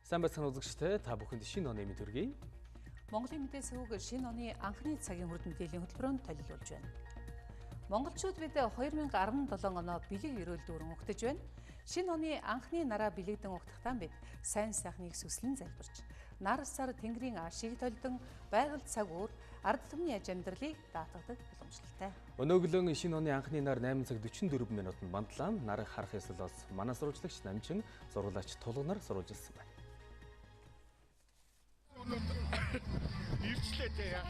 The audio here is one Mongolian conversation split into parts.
Сайн байцгаана үзэгчдээ, та бүхэнд шинэ оны мэд хүргэе. Монголын мэдээ сувг шинэ оны анхны цагийн хүрд мэдээллийн хөтөлбөрөнд төлөвлөж байна. Монголчууд бид 2017 оноо бэлэг өрөөл дүүрэн угтаж байна. Шинэ оны анхны нараа бэлэгдэн угтахтаа бид сайн сайхныг сүслэн залбирч, нар сар тэнгэрийн аашийг толдон байгальд цаг өөр ард түмний аж амьдралыг даатгадаг боломжтой. Өнөөгөлөн шинэ оны анхны нар 8 цаг 44 минутанд бандлаа. Нарыг харах ёслолоос манай сурвалжлагч Намчин, зургуулаач Тулгунаар сурвалжилсан байна. Ирчлээ дээ яа.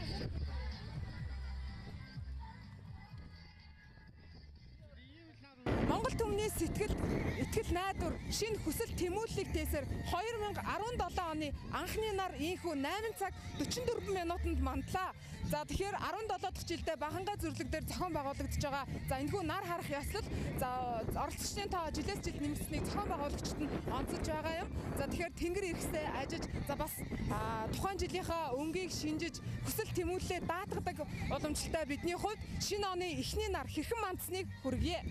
Монгол түмний сэтгэл, итгэл найдвар, шинэ хүсэл тэмүүллийг тээсэр 2017 оны анхны нар ийхүү 8 цаг 44 минутанд мандлаа. За тэгэхээр 17 дахь жилдээ Баханга зүрлэг дээр зохион байгуулагдаж байгаа. За энэхүү нар харах ёслол за оролцогчдын тоо жилээс жилд нэмэгдсэнийг зохион байгуулагчид нь онцолж байгаа юм. За тэгэхээр тэнгэр ирэхсээ ажиж за бас тухайн жилийнхаа өнгийг шинжиж хүсэл тэмүүллээ даатгадаг уламжлалтай бидний хувьд шинэ оны эхний нар хэрхэн мандсныг хүргье.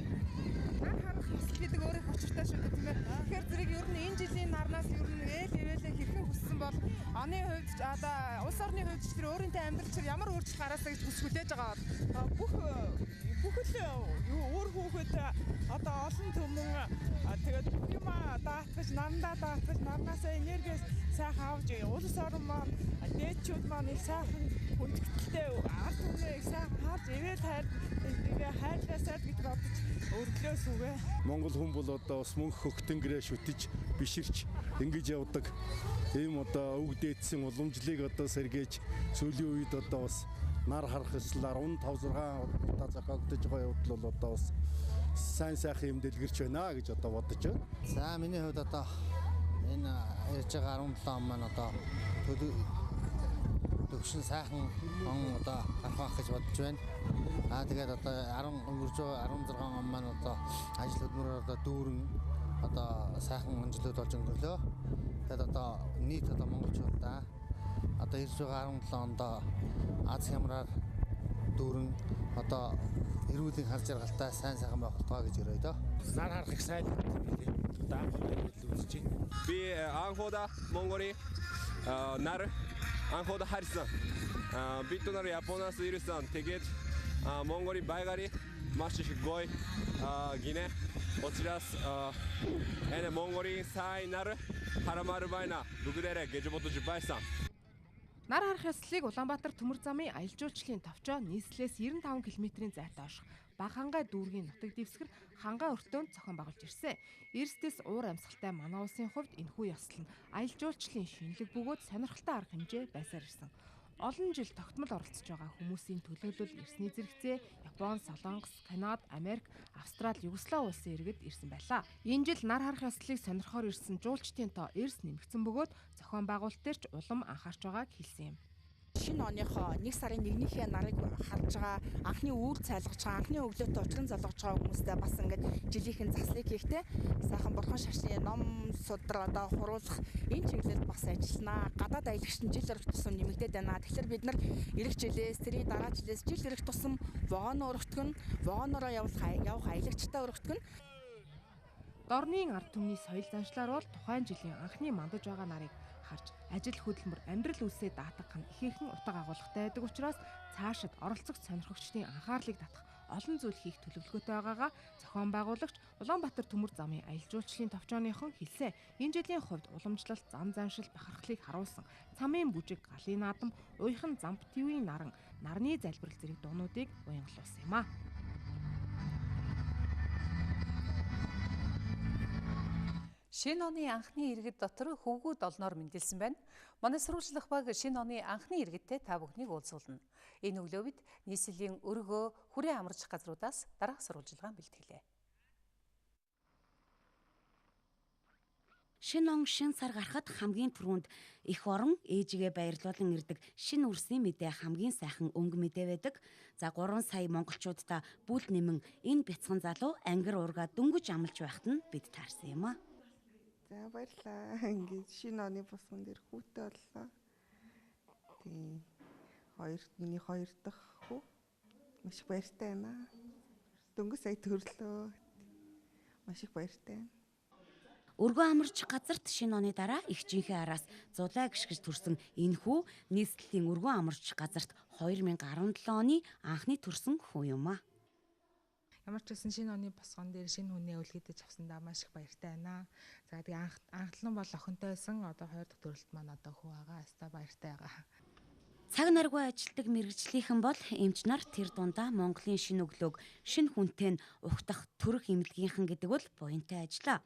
Нар харах ёслол гэдэг өөрөө учиртай шүү дээ тийм ээ. Тэгэхээр зэрэг ер нь энэ жилийн нарнаас ер нь ээлээ хэрхэн хүссэн бол оны хувьд одоо улс орны хувьд ч тэр өөрийнхөө амьдрал чинь ямар өөрчлөлт гараасаа гэж хүлээж байгаа бүхэл өөр хүүхэд одоо олон түмэн тэгээд юм даатгаж нарандаа даатгаж нарнаасаа энергиэс сайхан авч улс орн маань дээдчүүд маань их сайхан хүндэтгэлтэй ард түмнийг сайхан харж ивэл хайрлаасаа гэж бодож өргөлөө сүгэ. Монгол хүн бол одоо бас мөнх хөгтөнгөрөө шүтэж биширч ингэж явдаг. Ийм одоо үг дээдсэн уламжлалыг одоо сэргээж сүүлийн үед одоо бас нар харах ёслолоор 15-6 удаа зохиогдож байгаа явдал бол одоо бас сайн сайхан юм дэлгэрч байна гэж одоо бодож байна. За миний хувьд одоо энэ ярьж байгаа 17 он маань одоо төвшин сайхан он одоо гарах байх гэж бодож байна. Тэгээд одоо 16 он маань одоо ажил хөдөлмөрөөр одоо дүүрэн одоо сайхан амжилтууд болж өнгөрлөө. Тэгээд одоо нийт одоо монголчуудаа одоо ирж байгаа 17 онд Аз хямраар дүүрэн одоо эрүүлийн хар жаргалтай сайн сайхан байх болтугай гэж өрөөе дөө. Нар харах их сайн одоо анхудаа үзэж байна. Би анхудаа Монголын нар анхудаа харсан. Бид нар Японоос ирсэн. Тэгээд Монголын байгари маш их гоё гинэ. Учраас энэ Монголын сайн нар харамаар байна. Бүгдээрээ гэж бодож байсан. Нар харах ёслолыг Улаанбаатар төмөр замын аялал жуулчлалын товчоо нийслэлээс 95 км-ийн зайд ооших Баханга дүүргийн нутаг дэвсгэр Ханга өртөөнд зохион байгуулж ирсэн. Эрсдэс уур амьсгалтай манай улсын хувьд энэхүү ёслол нь аялал жуулчлалын шинэлэг бөгөөд сонирхолтой арга хэмжээ байсаар ирсэн. Олон жил тогтмол оролцож байгаа хүмүүсийн төлөөлөл эрсний зэрэгцээ Япон, Солонгос, Канада, Америк, Австрали, Югослав улсын иргэд ирсэн байлаа. Энэ жил нар харах ёслолыг сонирхоор ирсэн жуулчдын тоо эрс нэмэгдсэн бөгөөд зохион байгуулалт төрч улам анхаарч байгааг хэлсэн юм. Шинэ оныхоо 1 сарын 1-ний нарыг харж байгаа анхны үүр цайлгаж байгаа анхны өглөөтэй уучран залгаж байгаа хүмүүстэй бас ингээд жилийнхэн заслыг хийхдээ сайхан бурхан шашны ном судраа одоо хуруулах энэ чиглэлд бас ажилланаа. Гадаад аялагч нь жил өрөх тусам нэмэгдээд байна. Тэгэхээр бид нар эх жилээс тэрийн дараа жилээс жил өрөх тусам вагоноор өргөтгөн, вагоноороо явах аялагчтай өргөтгөн. Дорны ард түмний соёл заншлаар бол тухайн жилийн анхны мандаж байгаа нарыг харж ажил хөдөлмөр амьдрал үлсээ даатгах нь ихээхэн утга агуулгатай байдаг учраас цаашид оролцогч сонирхогчдын анхаарлыг татах олон зүйл хийх төлөвлөгөөтэй байгаагаа зохион байгуулагч Улаанбаатар төмөр замын аялал жуулчлалын товчооныхон хэлсэн. Энэ жилийн хувьд уламжлалт, зам заншил, бахархлыг харуулсан цамын бүжиг, галын наадам, уйхан замп твийн наран, нарны залбирал зэрэг дуунуудыг уянгалуулсан юм а. Шинэ оны анхны иргэд дотор хөвгүүд олноор мэндэлсэн байна. Манай сурвалжлах баг шинэ оны анхны иргэдтэй та бүхнийг уулзуулна. Энэ өглөө бид нийслэлийн өргөө, хүрээ амарч газруудаас дараах сурвалжилгаан бэлтгэлээ. Шинэ он шинэ сар гарахад хамгийн түрүүнд эх орон ээжигээ баярлуулан ирдэг шинэ үрсний мэдээ хамгийн сайхан өнгө мэдээ байдаг. За 3 сая монголчуудаа бүл нэмэн энэ бяцхан залуу ангир уурга дөнгөж амлж байхад нь бид таарсан юм а. За баярлалаа. Ингээд шинэ оны босгон дээр хүүтэй боллоо. Тэгээ миний 2 дахь хүү маш их баяртай байна. Дөнгөж сая төрлөө. Маш их баяртай байна. Өргөө амарч газарт шинэ оны дараа их жинхэнэ араас зулай гიშгэж төрсөн энэхүү нийслэлийн өргөө амарч газарт 2017 оны анхны төрсөн хүн юм а. Ямар ч гэсэн шинэ оны босгон дээр шинэ хүнээ үлгэдэж авсандаа маш их баяртай байна. За тэгээ анхлан бол охинтой байсан. Одоо 2 дахь төрөлт маань одоо хүү байгаа. Аста баяртай байгаа. Цаг наргүй ажилтдаг мэрэгчлийнхэн бол эмч нар тэр дундаа Монголын шинэ өглөөг шинэ хүнтэй нь ухтах төрөх эмнэлгийнхэн гэдэг бол буянтай ажиллаа.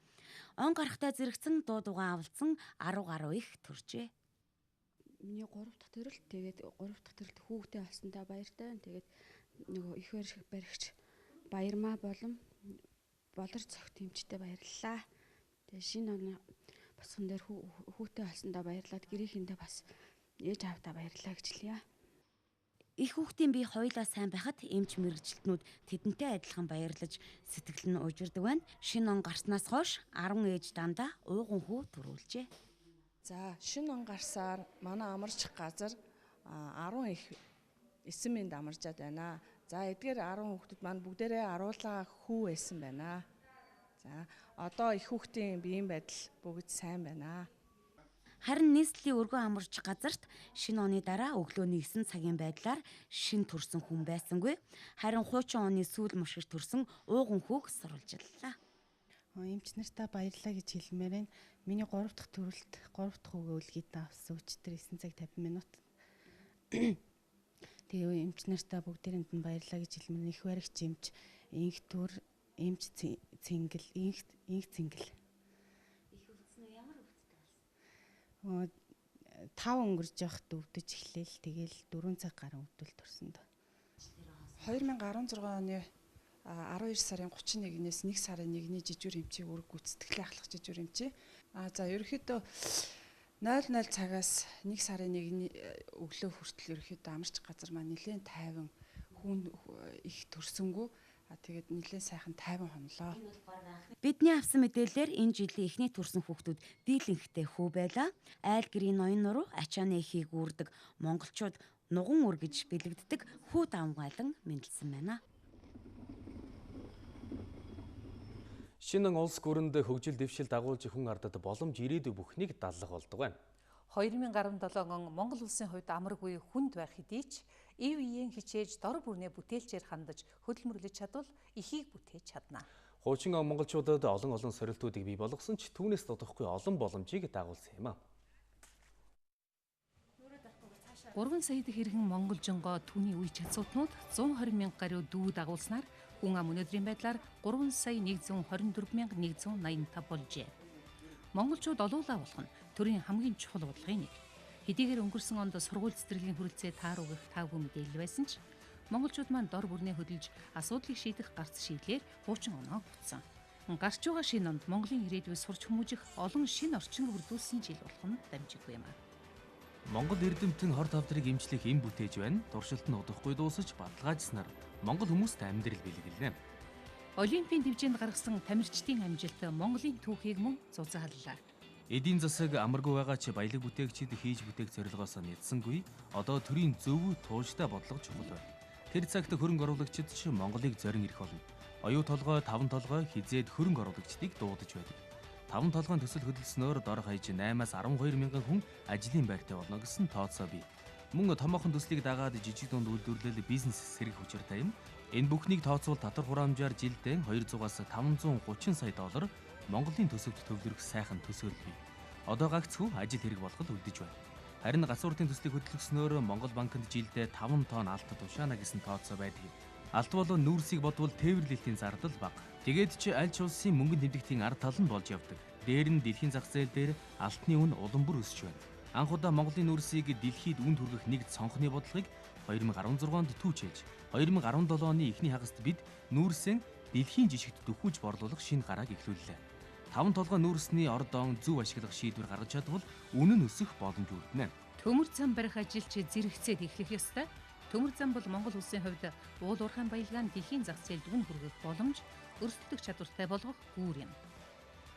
Он гарахтай зэрэгцэн дуу дугаан авалцсан 10 гаруй их төржээ. Миний 3 дахь төрөлт тэгээд 3 дахь төрөлт хүүхдээ олсондоо баяртай. Тэгээд нөгөө их баригч Баярмаа болон болор цогт эмчтэй баярлалаа. Тэгээд шинэ оны босгон дээр хүүхдээ олсондоо баярлаад гэрээхэндээ бас ээж аавдаа баярлалаа гэж хэлье. Их хүүхдийн бие хоёулаа сайн байхад эмч мэрэгчлэтнүүд тэдэнтэй адилхан баярлаж сэтгэл нь уужирдаг байна. Шинэ он гарснаас хойш 10 ээж дандаа ууган хүү төрүүлжээ. За шинэ он гарсаар манай амарч газар 10 их эсэмэнд амарчаад байна. За эдгээр 10 хүүхдүүд маань бүгдээрээ аруулаа хүү байсан байна. За одоо их хүүхдийн биеийн байдал бүгд сайн байна. Харин нийслэлийн өргөө амарч газарт шинэ оны дараа өглөөний 9 цагийн байдлаар шинэ төрсөн хүн байсангүй. Харин хуучин оны сүүл мушгиж төрсөн ууган хүүг сурвалжлаа. Эмч нартаа баярлалаа гэж хэлмээр байна. Миний 3 дахь төрөлт 3 дахь хүүгээ үлгийдээ авсан өчтөр 9 цаг 50 минут. Тэгээ эмч нартаа бүгдээрэнд нь баярлалаа гэж хэлмээр их баригч эмч, инх төр, эмч цэнгэл, инх цэнгэл. Их өвдсөн үү? Ямар өвдөлт болсон? 5 өнгөрж явахд өвдөж эхлээл тэгэл 4 цаг гарan өвдөлт төрсөн дөө. 2016 оны 12 сарын 31-ээс 1 сарын 1-ний жижүүр эмчийг өрг гүйцэтгэлээ ахлах жижүүр эмчээ. За ерөнхийдөө 00 цагаас 1 сарын 1-ний өглөө хүртэл ерөнхийдөө амарч газар маань нэлээд тайван хүн их төрсөнгөө тэгээд нэлээд сайхан тайван хонлоо. Бидний авсан мэдээлэлээр энэ жилийн эхний төрсэн хүүхдүүд дийлэнхтэй хүү байлаа. Айл гэрийн ноён нуруу ачааны эхийг үүрдэг монголчууд нуган үр гэж бэлэгддэг хүү давмгайлан мэндэлсэн байна. Шинэ улс гүрэнд хөгжил дэвшил дагуулж хүн ардад боломж ирээдүй бүхнийг дадлах болдог байна. 2017 он Монгол улсын хувьд амаргүй хүнд байх хэдий ч ив иеэн хичээж дор бүрнээ бүтээлчээр хандаж хөдөлмөрлөж чадвал эхийг бүтээж чадна. Хуучин монголчуудад олон сорилтуудыг бий болгосон ч түүнээс тодохгүй олон боломжийг дагуулсан юм а. 3 сая хэрхэн монголжонгоо түүний үе чадсууднууд 120 мянга гаруй дүү дагуулснаар хүн ам өнөөдрийн байдлаар 3 сая 124,185 болжээ. Монголчууд олуулаа болох нь төрийн хамгийн чухал бодлогын нэг. Хэдийгээр өнгөрсөн онд сургууль цэцэрлэгийн хүрэлцээ тааруугах таагүй мэдээлэл байсан ч монголчууд маань дор бүрнээ хөдөлж асуудлыг шийдэх гарц шийдлээр хуучин оноо бүтсэн. Гарч байгаа шинэ онд Монголын ирээдүйд сурч хүмүүжих олон шинэ орчин бүрдүүлсэн жил болох нь дамжиггүй юм а. Монгол эрдэмтэн хор тавдрыг эмчлэх эм бүтээж байна. Туршилт нь удахгүй дуусаж баталгаажснаар Монгол хүмүүст амьдрал бэлгэлнэ. Олимпийн дэвжээнд гаргасан тамирчдын амжилт Монголын түүхийг мөн зузааллаа. Эдийн засаг амаргүй байгаа ч баялаг бүтээгчид хийж бүтээх зорилгоос нядсангүй. Одоо төрийн зөв тууштай бодлого чухал байна. Тэр цагт хөрөнгө оруулагчид ч Монголыг зорин ирэх болно. Оюу толгой, таван толгой хизээд хөрөнгө оруулагчдыг дуудаж байдаг. Таван толгойн төсөл хөдөлснөөр дор хаяж 8-аас 12 мянган хүн ажлын байртай болно гэсэн тооцоо бий. Мөн томоохон төслийг дагаад жижиг дунд үйлдвэрлэл бизнес сэргэх учиртай юм. Энэ бүхнийг тооцвол татвар хураамжаар жилдээ 200-аас 530 сая доллар Монголын төсөвт төвлөрөх сайхан төсөөл бий. Одоо гагцхүү ажил хэрэг болгол үлдэж байна. Харин гацууртын төслийг хөдөлгснөөр Монгол банкнд жилдээ 5 тонн алт тушаана гэсэн тооцоо байдаг. Алт болон нүүрсийг бодвол тээвэрлэлтийн зардал бага. Тэгээд ч аль ч улсын мөнгөнд тэмдэгтийн ард тал нь болж явдаг. Дээр нь дэлхийн зах зээл дээр алтны үн улам бүр өсөж байна. Анх удаа Монголын нүүрсийг дэлхийд үнд хүргэх нэг цонхны бодлогыг 2016 онд түүчээж 2017 оны эхний хагаст бид нүүрсийн дэлхийн жишгт дөхүүж борлуулах шинэ гарааг эхлүүллээ. Таван толгой нүүрсний ордон зөв ашиглах шийдвэр гаргаж чадвал үнэн өсөх боломж үлдэнэ. Төмөр зам барих ажилч зэрэгцээд эхлэх ёстой. Төмөр зам бол Монгол улсын хувьд уул уурхайн баялгаан дэлхийн зах зээлд үн хүргэх боломж, өрсөлдөх чадвартай болгох гүүр юм.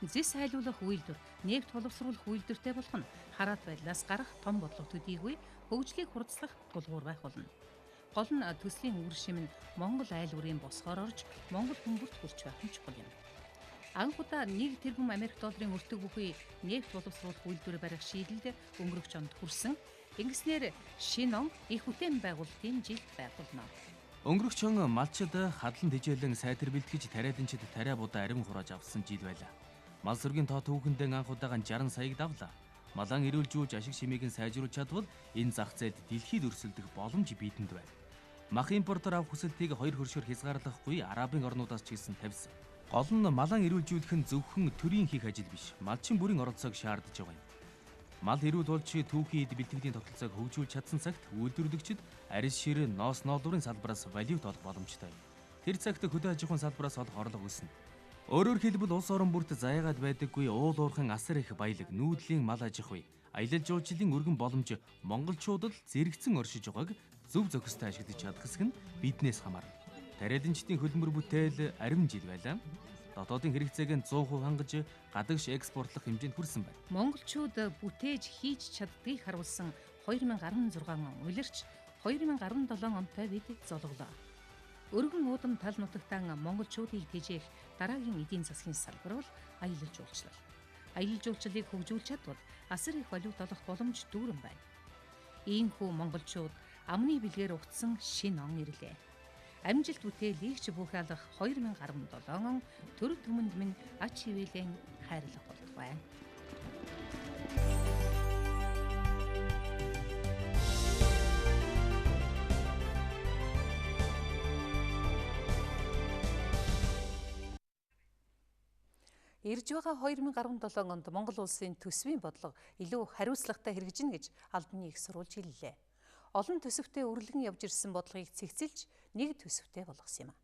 Зэс хайлуулах үйлдвэр, нефт боловсруулах үйлдвэртэй болох нь хараат байдлаас гарах том бодлого төдийгүй хөгжлийг хурдслах тулгуур байх болно. Гол нь төслийн үр шим нь Монгол айл бүрийн босгоор орж Монгол хүмүүст хүрч байх нь чухал юм. Анх удаа 1 тэрбум Америк долларын өртөг бүхий нефть боловсруулах үйлдвэр барих шийдэлд өнгөрөх онд хүрсэн. Ингэснээр шинэ он их бүтээн байгуулалтын жилд байгуулна. Өнгөрөх он малчид хадлан тэжээлэн сайтар бэлтгэж тариаланчид тариа будаа арим хурааж авсан жил байлаа. Мал сүргийн тоо түүхэндээ анх удаага 60 саяг давлаа. Малан эрүүлжүүлж ашиг шимийг нь сайжруулж чадвал энэ зах зээлд дэлхийд өрсөлдөх боломж бидэнд байна. Мах импортоор авах хүсэлтийг 2 хөршөөр хязгаарлахгүй арабын орнуудаас ч гэсэн тавьсан. Гол нь малан эрүүлжүүлэх нь зөвхөн төрийн хийх ажил биш, малчин бүрийн оролцоог шаардж байгаа юм. Мал эрүүл болж түүхийн бэлтгэлийн тогтолцоог хөгжүүлж чадсан цагт үйлдвэрлэгчид арьс шир, ноос ноолуурын салбараас валют олох боломжтой. Тэр цагт хөдөө аж ахуйн салбараас олох орлого өснө. Өөрөөр хэлбэл улс орон бүрт заяагаад байдаггүй уул уурхайн асар их баялаг, нүүдлийн мал аж ахуй, аялал жуулчлалын өргөн боломж монголчуудад зэрэгцэн оршиж байгааг зөв зохистой ашиглаж чадах хэсэг нь биднээс хамаарна. Тариаланчдын хөлбөмбөр бүтээл арим жил байлаа. Дотоодын хэрэгцээг нь 100% хангаж гадагш экспортлох хэмжээнд хүрсэн байна. Монголчууд бүтээж хийж чаддгийг харуулсан 2016 он улирч 2017 онтой бид золглоо. Өргөн уудам тал нутагтан монголчуудыг тэжээх дараагийн эдийн засгийн салбар бол аялал жуулчлал. Аялал жуулчлалыг хөгжүүлж чадвал асар их валют олох боломж дүүрэн байна. Иймхүү монголчууд амны бэлгээр утсан шинэ он ирлээ. Амжилт бүтээлийг ч бүхэлдэх 2017 он төр түмэнд минь ач хивээлийн хайрлах болтугай. Ирж байгаа 2017 онд Монгол улсын төсвийн бодлого илүү хариуцлагатай хэрэгжинэ гэж албаны их сурвалж хэллээ. Олон төсөвтэй үрлэгэн явж ирсэн бодлогыг цэгцэлж нэг төсөвтэй болгосон юм а.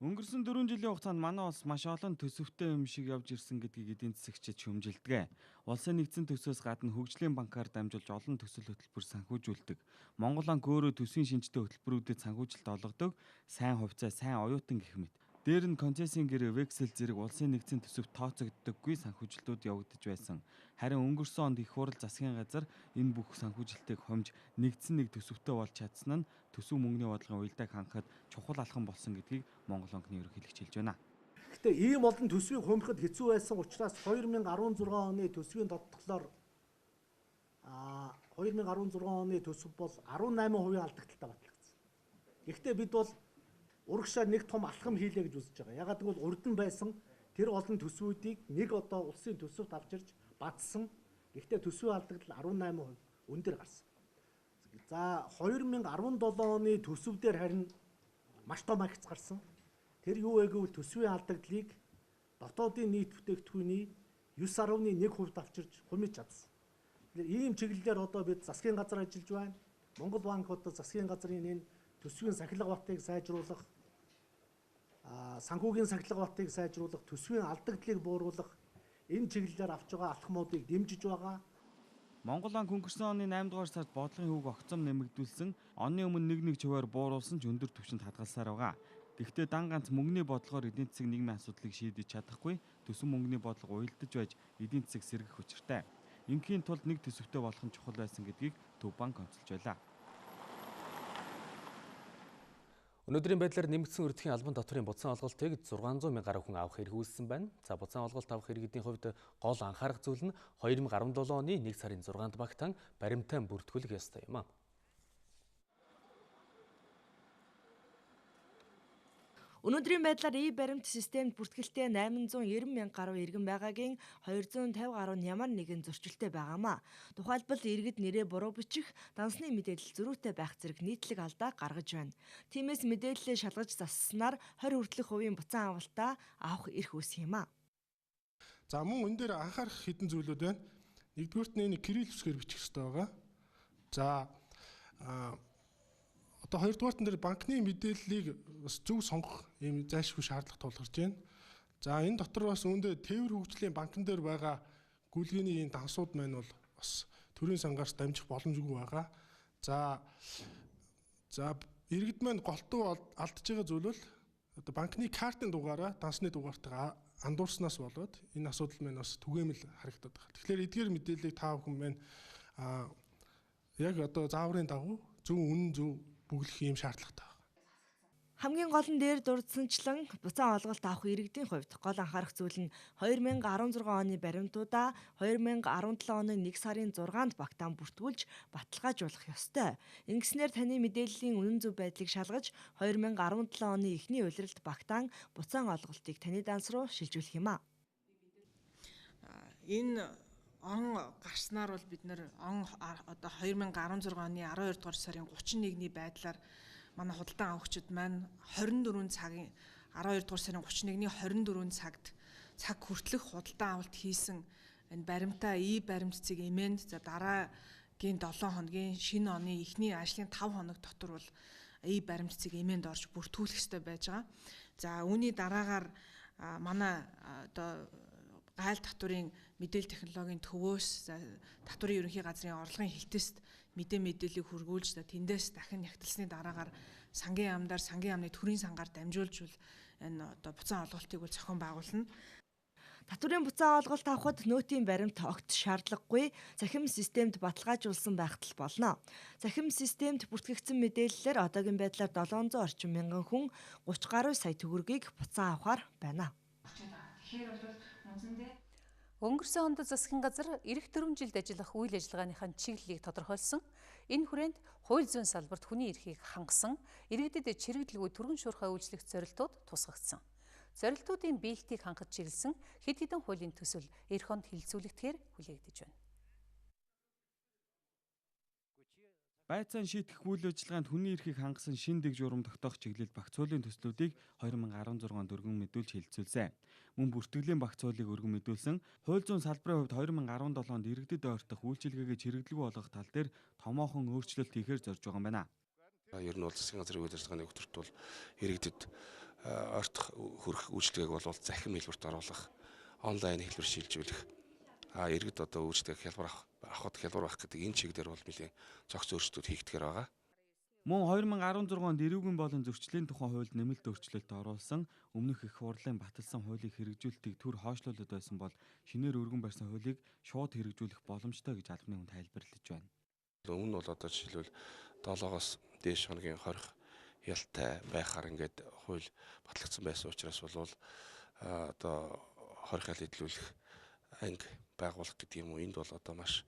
Өнгөрсөн 4 жилийн хугацаанд манай улс маш олон төсөвтэй юм шиг явж ирсэн гэдгийг эдийн засагчид шүүмжилдэг. Улсын нэгдсэн төсвөөс гадна хөгжлийн банкар дамжуулж олон төсөл хөтөлбөр санхүүжүүлдэг. Монгол банк өөрөө төсвийн шинжтэй хөтөлбөрүүдэд санхүүжилт олгодог, сайн хувьцаа, сайн оюутан гэх мэт. Дээр нь концессийн гэр вексел зэрэг улсын нэгдсэн төсөвт тооцогддоггүй санхүүжилтүүд явагдаж байсан. Харин өнгөрсөн онд их хурал засгийн газар энэ бүх санхүүжилтийг хомж нэгдсэн нэг төсөвтэй болж чадсан нь төсөв мөнгөний бодлогын уялдааг хангахад чухал алхам болсон гэдгийг Монгол банкны ерөнхийлөгч хэлж байна. Гэхдээ ийм олон төсвийг хумрахад хэцүү байсан учраас 2016 оны төсвийн тодтоглоор 2016 оны төсөв бол 18% алдагдaltaй батлагдсан. Гэхдээ бид бол урагшаа нэг том алхам хийлээ гэж үзэж байгаа. Ягаад гэвэл урд нь байсан тэр олон төсвүүдийг нэг одоо улсын төсөвт авчирч бадсан. Гэхдээ төсвийн алдагдал 18% өндөр гарсан. За 2017 оны төсөв дээр харин маш том агц гарсан. Тэр юу вэ гэвэл төсвийн алдагдлыг дотоодын нийт бүтээгдэхүүний 9.1% авчирч хумиж чадсан. Тэгэхээр ийм чиглэлээр одоо бид засгийн газар ажиллаж байна. Монгол банк одоо засгийн газрын энэ төсвийн сахилга батыг сайжруулах, санхүүгийн сахилга батыг сайжруулах, төсвийн алдагдлыг бууруулах энэ чиглэлээр авч байгаа алхмуудыг дэмжиж байгаа. Монгол банк өнгөрсөн оны 8 дугаар сард бодлогын хүүг огцом нэмэгдүүлсэн, оны өмнө нэг хувиар бууруулсан ч өндөр түвшинд хадгалсаар байгаа. Гэхдээ дан ганц мөнгөний бодлогоор эдийн засгийн нийгмийн асуудлыг шийдэж чадахгүй, төсөв мөнгөний бодлого уялдаж байж эдийн засаг сэргэх учиртай. Ингийн тулд нэг төсөвтэй болох нь чухал байсан гэдгийг Төв банк онцолж байлаа. Өнөөдрийн байдлаар нэмэгдсэн өртгийн албан татврын буцаан олголтыг 600 мянган хүн авах хэрэг үүссэн байна. За буцаан олголт авах иргэдийн хувьд гол анхаарах зүйл нь 2017 оны 1 сарын 6-нд багтаан баримтаан бүртгүүлэх ёстой юм а. Өнөөдрийн байдлаар баримт системд бүртгэлтэй 890 мянга гаруй иргэн байгаагийн 250 гаруй нь ямар нэгэн зөрчилтэй байгаамаа. Тухайлбал иргэд нэрээ буруу бичих, дансны мэдээлэл зөрүүтэй байх зэрэг нийтлэг алдаа гаргаж байна. Тиймээс мэдээлэлээ шалгаж засснаар 20 хүртэлх хувийн буцаан авалтаа авах эрх үүсэх юм а. За мөн энэ дээр анхаарах хэдэн зүйлүүд байна. Нэгдүгürt нь кирилл үсгээр бичих хэрэгтэй байгаа. За одоо хоёрдугаарт энэ банкны мэдээллийг бас зөв сонгох ийм зайлшгүй шаардлага тулгарч байна. За энэ дотор бас үүндээ тээвэр хөгжлийн банкн дээр байгаа гүйлгээний энэ дансууд маань бол бас төрийн сангаас дамжих боломжгүй байгаа. За иргэд маань голтуу алдж байгаа зүйл бол одоо банкны картын дугаараа дансны дугаартайгаа андуурснаас болоод энэ асуудал маань бас түгээмэл харагдаад байна. Тэгэхээр эдгээр мэдээллийг та бүхэн маань яг одоо зааврын дагуу зөв үнэн зөв бүглэх юм шаардлагатай байна. Хамгийн гол нь дээр дурдсанчлан буцаан олголт авах иргэдийн хувьд гол анхаарах зүйл нь 2016 оны баримтуудаа 2017 оны 1 сарын 6-нд багтаан бүртгүүлж баталгаажуулах ёстой. Ингэснээр таны мэдээллийн үнэн зөв байдлыг шалгаж 2017 оны эхний улиралд багтаан буцаан олголтыг таны данс руу шилжүүлэх юм а. Энэ он гарснаар бол бид нэр одоо 2016 оны 12 дугаар сарын 31-ний байдлаар манай худалдан авагчид маань 24 цагийн 12 дугаар сарын 31-ний 24 цагт цаг хүртэлх худалдан авалт хийсэн энэ баримтаа баримт цэг эмээнд за дараагийн 7 хоногийн шинэ оны эхний ажлын 5 хоног дотор бол баримт цэг эмээнд орж бүртгүүлэх ёстой байж байгаа. За үүний дараагаар манай одоо гайл татврын мэдээлэл технологийн төвөөс татврын ерөнхий газрын орлогын хэлтэст мэдээллийг хургуулж тэндээс дахин нягтлсны дараагаар сангийн яамдаар сангийн яамны төрийн сангаар дамжуулж энэ одоо буцаан олголтыг бол зохион байгуулна. Татврын буцаан олголт авахд нөөтийн баримт огт шаардлагагүй цахим системд баталгаажуулсан байхад л болно. Цахим системд бүртгэгдсэн мэдээллээр одоогийн байдлаар 700 орчим мянган хүн 30 гаруй сая төгрөгийг буцаан авахар байна. Өнгөрсөн онд засгийн газар эх 4 жилд ажиллах үйл ажиллагааныхаа чиглэлийг тодорхойлсон. Энэ хүрээнд хууль зүйн салбарт хүний эрхийг хангасан, иргэдэд чирэгдэлгүй түргэн шуурхай үйлчлэх зорилтууд тусгагдсан. Зорилтуудын биелтийг хангаж чиглэсэн хэд хэдэн хуулийн төсөл эх онд хилцүүлэгдэхээр хүлээгдэж байна. Байцаан шийтгэх үйл ажиллагаанд хүний эрхийг хангасан шин дэг журам тогтоох чиглэл багц хуулийн төслүүдийг 2016 онд өргөн мэдүүлж хэлэлцүүлсэн. Мөн бүртгэлийн багц хуулийг өргөн мэдүүлсэн. Хууль зүйн салбарын хувьд 2017 онд иргэдэд ойртох үйлчилгээгээ чирэгдэлгүй болгох тал дээр томоохон өөрчлөлт хийхээр зорж байгаа юм байна. Ер нь бол засгийн газрын үйл ажиллагааны өвтөрт бол иргэдэд ойртох хүрэх үйлчилгээг бол захим хэлбэрт оруулах, онлайн хэлбэр шилжүүлэх, иргэд одоо үйлчилгээг авахд хялбар байх гэдэг энэ чиглэлээр бол нэлийн цогц өөрчлөлтүүд хийгдэхээр байгаа. Мөн 2016 онд эрүүгийн болон зөрчлийн тухай хуульд нэмэлт өөрчлөлт оруулсан. Өмнөх их хурлын баталсан хуулийг хэрэгжүүлэлтийг түр хойшлуулад байсан бол шинээр өргөн барьсан хуулийг шууд хэрэгжүүлэх боломжтой гэж албаны хүн тайлбарлаж байна. Өмнө нь бол одоо жишээлбэл 7-оос дээш хоногийн хорих ялтай байхаар ингээд хууль батлагдсан байсан учраас бол одоо хорих ял эдлүүлэх анги байгуулах гэдэг юм уу, энд бол одоо маш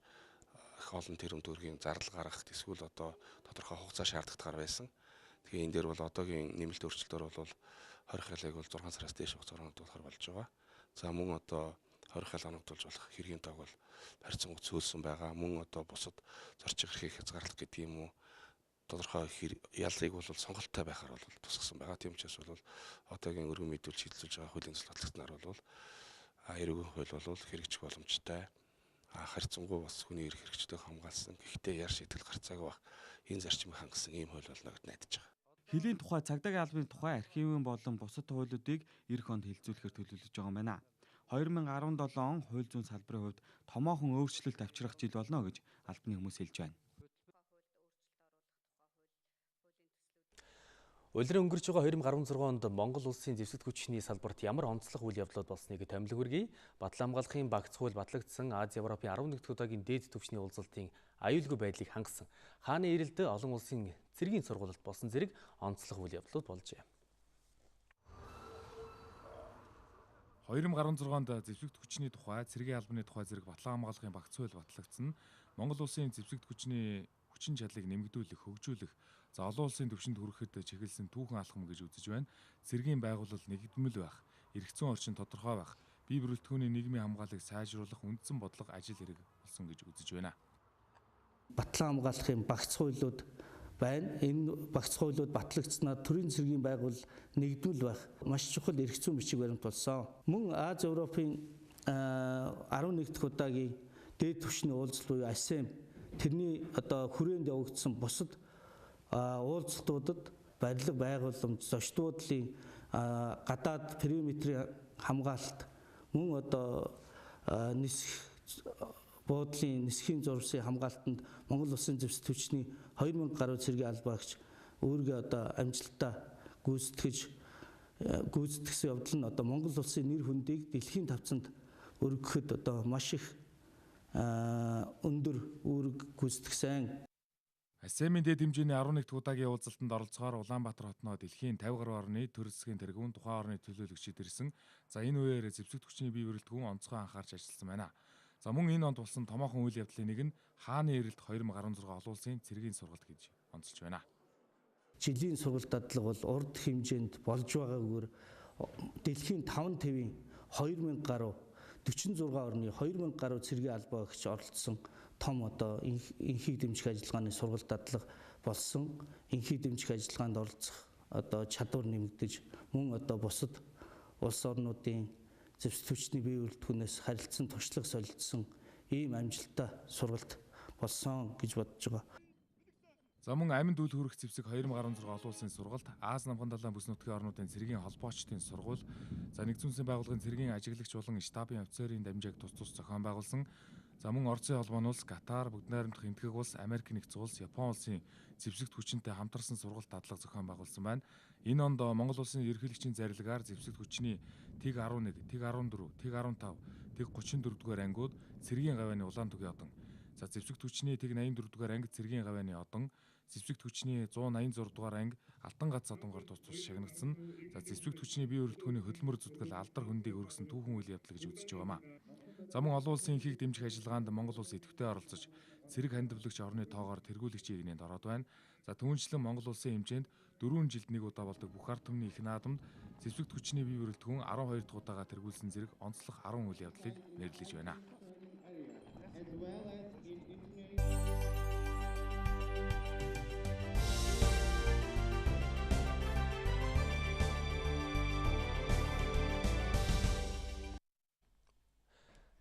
их олон тэрүүн төгрөгийн зардал гаргах эсвэл одоо тодорхой хугацаа шаардлагатгаар байсан. Тэгээ энэ дээр бол одоогийн нэмэлт өөрчлөлтөөр бол хорих ялыг бол 6 сараас дээш хугацаар оногдуулахар болж байгаа. За мөн одоо хорих ял оногдуулж болох хэргийн тоог бол барьцангуй цөөлсөн байгаа. Мөн одоо бусад зорчих эрхийг хязгаарлах гэдэг юм уу, тодорхой ялыг бол сонголттой байхаар бол тусгасан байгаа. Тийм учраас бол одоогийн өргөн мэдүүлж шийдэлж байгаа хуулийн төсөл батлагснаар бол эрүүгийн хууль бол хэрэгжих боломжтой. Харьцангуй бас хүний эрх хэрэгжтэйг хамгаалсан. Гэхдээ яар шийтгэл гарцаагүй бах энэ зарчмыг хангасан ийм хууль болно гэж найдаж байгаа. Хилийн тухай, цагдаагийн албаны тухай, архивын болон бусад хуулиудыг эх онд хилцүүлэхээр төлөвлөж байгаа юм байна. 2017 он хууль зүйн салбарын хувьд томоохон өөрчлөлт авчрах жил болно гэж албаны хүмүүс хэлж байна. Улиран өнгөрч байгаа 2016 онд Монгол улсын зэвсэгт хүчний салбарт ямар онцлог үйл явдлууд болсныг томилог хүргэе. Батлан хамгаалахын багц хууль батлагдсан Аз Европын 11 дахь удаагийн дээд түвшний уулзалтын аюулгүй байдлыг хангасан. Хааны ирэлд олон улсын цэргийн сургуульд болсон зэрэг онцлог үйл явдлууд болжээ. 2016 онд зэвсэгт хүчний тухай, цэргийн албаны тухай зэрэг батлан хамгаалахын багц хууль батлагдсан. Монгол улсын зэвсэгт хүчний хүчин чадлыг нэмэгдүүлэх, хөгжүүлэх, за олон улсын түвшинд хүрэхэд чиглэсэн түүхэн алхам гэж үзэж байна. Цэргийн байгууллал нэгдмэл байх, эрх зүйн орчин тодорхой байх, бие бүрэлдэхүүний нийгмийн хамгааллыг сайжруулах үндсэн бодлого ажил хэрэг болсон гэж үзэж байна. Батлан хамгаалахын багц хуулиуд байна. Энэ багц хуулиуд батлагдсанаар төрийн цэргийн байгууллал нэгдмэл байх маш чухал эрх зүйн бичиг баримт болсон. Мөн Аз Европын 11 дахь удаагийн дээд түвшний уулзалт буюу АСЕМ тэрний одоо хүрээнд явагдсан бусад уулзалтуудад барилга байгууламж, зочд буудлын гадаад периметрийн хамгаалалт, мөн одоо нисэх буудлын нисхийн зурвасын хамгаалтанд Монгол улсын зэвсэгт хүчний 2000 гаруй цэргийн албаагч өөргөө одоо амжилттай гүйцэтгэсэн явдал нь одоо Монгол улсын нэр хүндийг дэлхийн тавцанд өргөхөд одоо маш их өндөр үүрэг гүйцэтгсэн. АСЕМ-ийн дэд хэмжээний 11 дахь удаагийн уулзалтанд оролцохоор Улаанбаатар хотноо дэлхийн 50 гаруй орны төр засгийн тэргүүн тухайн орны төлөөлөгчид ирсэн. За энэ үеэр зэвсэгт хүчний бие бүрэлдэхүүн онцгой анхаарч ажилласан байна. За мөн энэ онд болсон томоохон үйл явдлын нэг нь хааны эрэлт 2016 олон улсын цэргийн сургалт гэж онцолж байна. Жилийн сургалт дадлага бол урд хэмжээнд болж байгаагаар дэлхийн 5 твийн 2000 гаруй 46 орны 2000 гаруй цэргийн албаа өгч оролцсон том одоо инхийг дэмжих ажиллагааны сургалт дадлага болсон. Инхийг дэмжих ажиллагаанд оролцох одоо чадвар нэмэгдэж мөн одоо бусад улс орнуудын зэвсэг хүчний бие бүрэлдэхүүнээс харилцан туршлага солилцсон ийм амжилттай сургалт болсон гэж бодож байгаа. За мөн аминд үл хүрэх зэвсэг 2016 олон улсын сургалт, Аз намхан далайн бүс нутгийн орнуудын цэргийн холбоочдын сургууль, за нэгдсэн улсын байгууллагын цэргийн ажиглагч болон штабын офицерын дамжааг тус зохион байгуулсан. За мөн Орцын холбооны улс, Катар, Бүгд найрамдах Энэтхэг улс, Америк нэгдсэн улс, Япон улсын зэвсэгт хүчинтэй хамтарсан сургалт дадлага зохион байгуулсан байна. Энэ онд Монгол улсын ерөнхийлөгчийн зарилгаар зэвсэгт хүчний ТИГ 11, ТИГ 14, ТИГ 15, ТИГ 34 дугаар ангиуд цэргийн гавьяаны улаан түгийн одон. За зэвсэгт хүчний ТИГ 84 дугаар анги цэргийн гавьяаны одон, зэвсэгт хүчний 186 дугаар анги Алтан гац одонгоор тус шагнагдсан. За зэвсэгт хүчний бие бүрэлдэхүүний хөдөлмөр зүтгэл алдар хөндийг өргөсөн түүхэн үйл явдал гэж үзэж байгаамаа. За мөн олон улсын инхийг дэмжих ажиллагаанд Монгол улс идэвхтэй оролцож цэрэг хандивлагч орны тоогоор тэргүүлэгчийн игнэнд ороод байна. За түүнчлэн Монгол улсын хэмжээнд 4 жилд нэг удаа болдог бүх ард түмний их наадамд зэвсэгт хүчний бие бүрэлдэхүүн 12 дахь удаага тэргүүлсэн зэрэг онцлог 10 үйл явдлыг нэрлэж байна.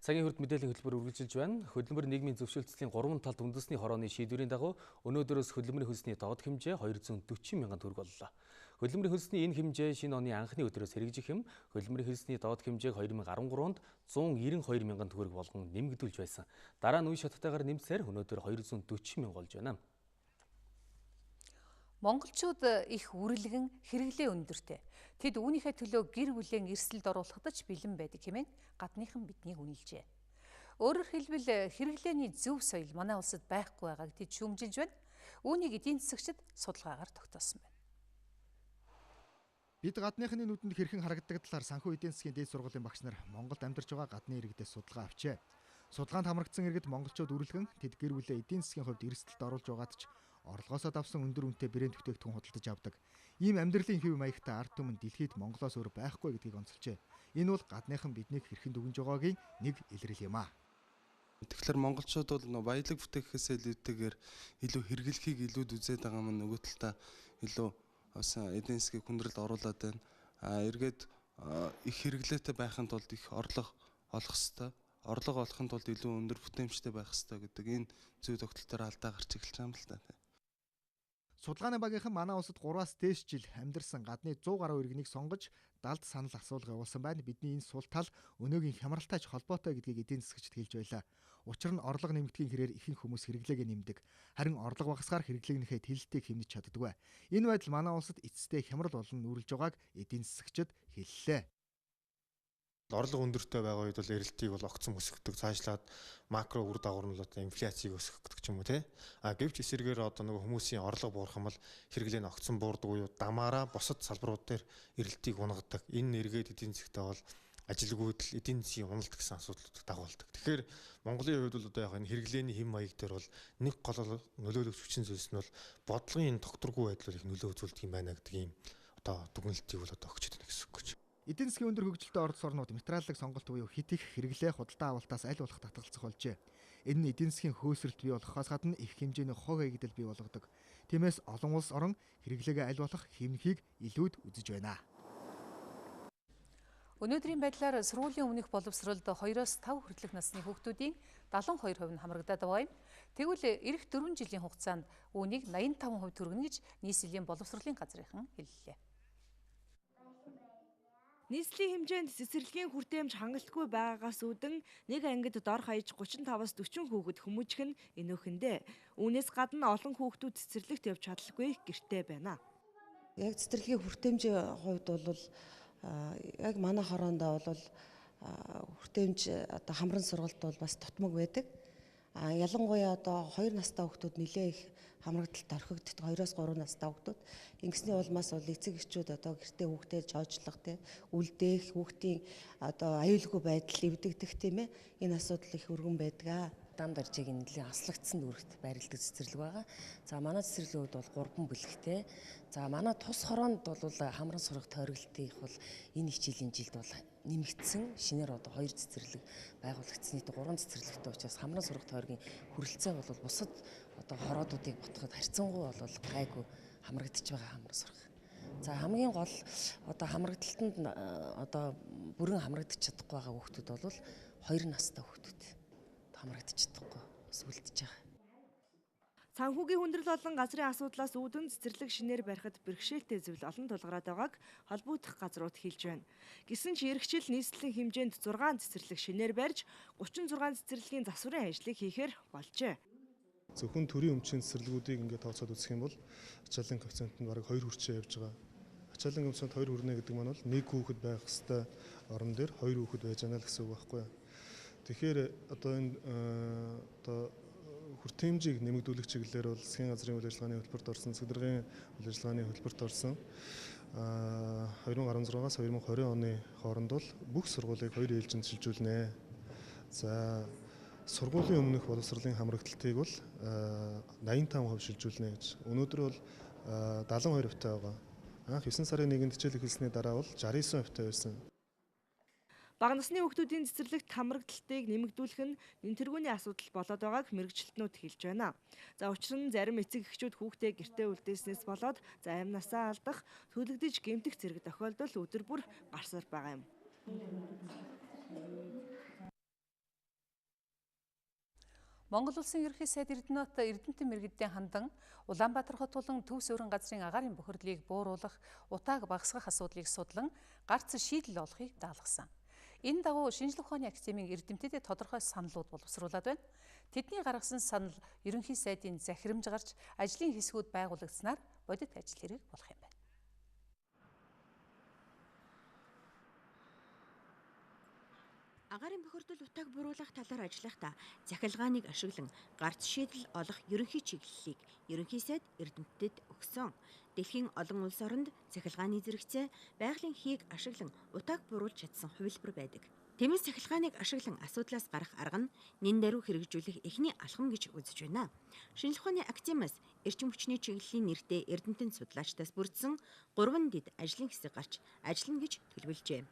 Цагийн хүрд мэдээллийн хөтөлбөр үргэлжилж байна. Хөдөлмөр нийгмийн зөвшөөрлөцлийн 3 талд үндэсний хорооны шийдвэрийн дагуу өнөөдрөөс хөдөлмөрийн хөлсний доод хэмжээ 240 мянган төгрөг боллоо. Хөдөлмөрийн хөлсний энэ хэмжээ шинэ оны анхны өдрөөс хэрэгжих юм. Хөдөлмөрийн хөлсний доод хэмжээг 2013-нд 192 мянган төгрөг болгон нэмэгдүүлж байсан. Дараа нь үе шаттайгаар нэмсээр өнөөдөр 240 мянга болж байна. Монголчууд их үрэлгэн хэрэглээ өндөртэй. Тэд үүнийхээ төлөө гэр бүлийн эрсдэлд оруулахдаж бэлэн байдаг хэмээн гадныхан биднийг үнэлжээ. Өөрөөр хэлбэл хэрэглээний зөв соёл манай улсад байхгүй байгааг тэд шүүмжилж байна. Үүнийг эдийн засагчид судалгаагаар тогтоосон байна. Бид гадныхны нүдэнд хэрхэн харагддаг талаар санхүү эдийн засгийн дээд сургуулийн багш нар Монголд амьдарч байгаа гадны иргэдээс судалгаа авчээ. Судалгаанд хамрагдсан иргэд монголчууд үрэлгэн тэд гэр бүлээ эдийн засгийн хувьд эрсдэлд оруулж байгаад ч орлогоосоо давсан өндөр үнэтэй брэнд бүтээгдэхүүн худалдаж авдаг. Ийм амьдралын хэв маягтай ард түмэн дэлхийд Монголоос өөр байхгүй гэдгийг онцолжээ. Энэ бол гадныхан биднийг хэрхэн дүгнж байгаагийн нэг илрэл юм аа. Тэгэхээр монголчууд бол баялаг бүтээхээс илүүтэйгээр илүү хэрэглэхийг илүүд үзээд байгаа маань нөгөө талдаа илүү бас эдийн засгийг хүндрэлд оруулаад байна. Эргээд их хэрэглээтэй байхын тулд их орлого олох хэрэгтэй. Орлого олохын тулд илүү өндөр бүтээмжтэй байх хэрэгтэй гэдэг энэ зүй тогтолтоор алдаа гарч эхэлж байгаа юм л та. Судалгааны багийнхан манай улсад 3-аас дээш жил амьдарсан гадны 100 гаруй иргэнийг сонгож далд санал асуулга явуулсан байна. Бидний энэ сул тал өнөөгийн хямралтайч холбоотой гэдгийг эдийн засагчид хэлж байлаа. Учир нь орлого нэмэгдэхийн хэрээр ихэнх хүмүүс хэрэглээгээ нэмдэг. Харин орлого багасгаар хэрэглээгнийхээ тэлэлтийг хэмнэж чаддаггүй. Энэ байдал манай улсад эцэстээ хямрал болон нүүрлж байгааг эдийн засагчид хэллээ. Орлого өндөртэй байгаа үед бол эрэлтийг бол огцон өсгдөг, цаашлаад макро үр дагавар нь одоо инфляцийг өсгөх ч юм уу тий. Гэвч эсэргээр одоо нөгөө хүмүүсийн орлого буурах юм бол хэрэглээ нь огцон буурдаг уу, дамаараа бусад салбарууд дээр эрэлтийг унгадаг. Энэ нэргээд эдийн засгтаа бол ажилгүйдэл эдийн засгийн уналт гэсэн асуудлууд дагуулдаг. Тэгэхээр Монголын хувьд бол одоо яг энэ хэрэглээний хэм маяг дээр бол нэг гол нөлөөлөгч хүчин зүйлс нь бол бодлогын докторгүй байдлаар их нөлөө үзүүлдэг юм байна гэдэг ийм одоо дүгнэлтийг бол одоо өгч байна гэсэн үг гэж. Эдийн засгийн өндөр хөгжилтэй орд орнууд материаллык сонголт буюу хит их хэрэглээ худалдаа авалтаас аль болох татгалзах болжээ. Энэ нь эдийн засгийн хөөсрөлт бий болохоос гадна их хэмжээний хог хаягдал бий болгодог. Тиймээс олон улс орон хэрэглээгээ аль болох хэмнэхийг илүүд үзэж байна. Өнөөдрийн байдлаар сургуулийн өмнөх боловсролд 2-5 хүртэлх насны хүүхдүүдийн 72% нь хамрагдаад байгаа юм. Тэгвэл эх 4 жилийн хугацаанд үүнийг 85% түргэнэ гэж нийслэлийн боловсролын газрынхан хэллээ. Нийслэлийн хэмжээнд цэцэрлэгийн хүртээмж хангалтгүй байгаагаас үүдэн нэг ангид дор хаяж 35-аас 40 хүүхэд хүмүүжих нь энүүхэндээ. Үүнээс гадна олон хүүхдүүд цэцэрлэгт явж чадалгүй гэртээ байна. Яг цэцэрлэгийн хүртээмжийн хувьд бол яг манай хороондоо бол хүртээмж одоо хамран сургалт бол бас тутмаг байдаг. Ялангуяа одоо 2 настай хүүхдүүд нэлээ их хамрагдалт орхигддог 2-оос 3 настай хүүхдүүд. Ингэсний улмаас бол эцэг эхчүүд одоо гэртээ хүүхдээ жоочлох те үлдээх хүүхдийн одоо аюулгүй байдал эвдэгдэх тийм ээ. Энэ асуудал их өргөн байдаг. Дамд аржийг нэлээд аслагдсан дүрэгт байрладаг цэцэрлэг байгаа. За манай цэцэрлэгүүд бол 3 бүлэгтэй. За манай тус хороонд бол хамран сурах тойрогтын их бол энэ хичээлийн жилд бол нэмэгдсэн. Шинээр одоо 2 цэцэрлэг байгуулагдсан. Нийт 3 цэцэрлэгтэй учраас хамран сурах тойргийн хүрэлцээ бол бусад одоо хороодуудыг ботход харьцангуй бол гайгүй хамрагдчих байгаа хамран сурах. За хамгийн гол одоо хамрагдалтанд одоо бүрэн хамрагдчих чадахгүй байгаа хүүхдүүд бол 2 настай хүүхдүүд хамрагдчих чадахгүй сүлдэж байгаа. Санхүүгийн хүндрэл болон газрын асуудлаас үүдэн цэцэрлэг шинээр барихад бэрхшээлтэй зүйл олон тулгараад байгааг холбогдох газрууд хэлж байна. Гэсэн ч эрхчил нийслэлийн хэмжээнд 6 цэцэрлэг шинээр барьж 36 цэцэрлэгийн засварын ажлыг хийхээр болжээ. Зөвхөн төрийн өмчийн цэцэрлэгүүдийг ингээд тооцоод үзэх юм бол ачааллын коэффициент нь бараг 2 хүрчээ явж байгаа. Ачааллын коэффициент 2 хүрнэ гэдэг маань бол 1 хүүхэд байх хэвээр орон дээр 2 хүүхэд байж байгаа л гэсэн үг байхгүй юу? Тэгэхээр одоо энэ одоо хүртээмжийг нэмэгдүүлэх чиглэлээр бол засгийн газрын үйл ажиллагааны хөтөлбөрт орсон, цэцэрлэгийн үйл ажиллагааны хөтөлбөрт орсон 2016-аас 2020 оны хооронд бол бүх сургуулийг 2 ээлжинд шилжүүлнэ. За сургуулийн өмнөх боловсролын хамрагдалтыг бол 85% шилжүүлнэ гэж. Өнөөдөр бол 72% байгаа. Анх 9 сарын 1-нд хичээл эхэлсний дараа бол 69% байсан. Бага насны хүүхдүүдийн цэцэрлэгт хамрагдалтыг нэмэгдүүлэх нь нэмтэргүүний асуудал болоод байгааг мэрэгчлэтнүүд хэлж байна. За учир нь зарим эцэг эхчүүд хүүхдээ гэртээ үлдээснээс болоод аймнасаа алдах, төлөгдөж гэмтэх зэрэг тохиолдол өдөр бүр гарсаар байгаа юм. Монгол улсын ерөнхий сайд Эрдэнэт Эрдэнэтэн мэргэддийн хандан Улаанбаатар хот болон Төвс өрн газрын агаарын бохирдлыг бууруулах, утааг багасгах асуудлыг судлан гарц шийдэл олохыг даалгасан. Энэ дагуу Шинжлэх ухааны академийн эрдэмтэдэд тодорхой саналууд боловсруулад байна. Тэдний гаргасан санал ерөнхий сайдын захирамж гарч ажлын хэсгүүд байгуулагдсанаар бодит ажил хэрэг болох юм байна. Агаарын бохирдол утааг буруулах талаар ажиллахдаа захилгааныг ашиглан гарц шийдэл олох ерөнхий чиглэлийг ерөнхий сайд Эрдэмтэдэд өгсөн. Дэлхийн олон улс оронд захилгааны зэрэгцээ байгалийн хийг ашиглан утааг буруулж чадсан хувилбар байдаг. Тэмээс захилгааныг ашиглан асуудлаас гарах арга нь нэн даруй хэрэгжүүлэх эхний алхам гэж үзэж байна. Шинжлэх ухааны академиас эрчим хүчний чиглэлийн нэртэй Эрдэмтэн судлаачдаас бүрдсэн 3 дэд ажлын хэсэг гарч ажиллана гэж төлөвлөжээ.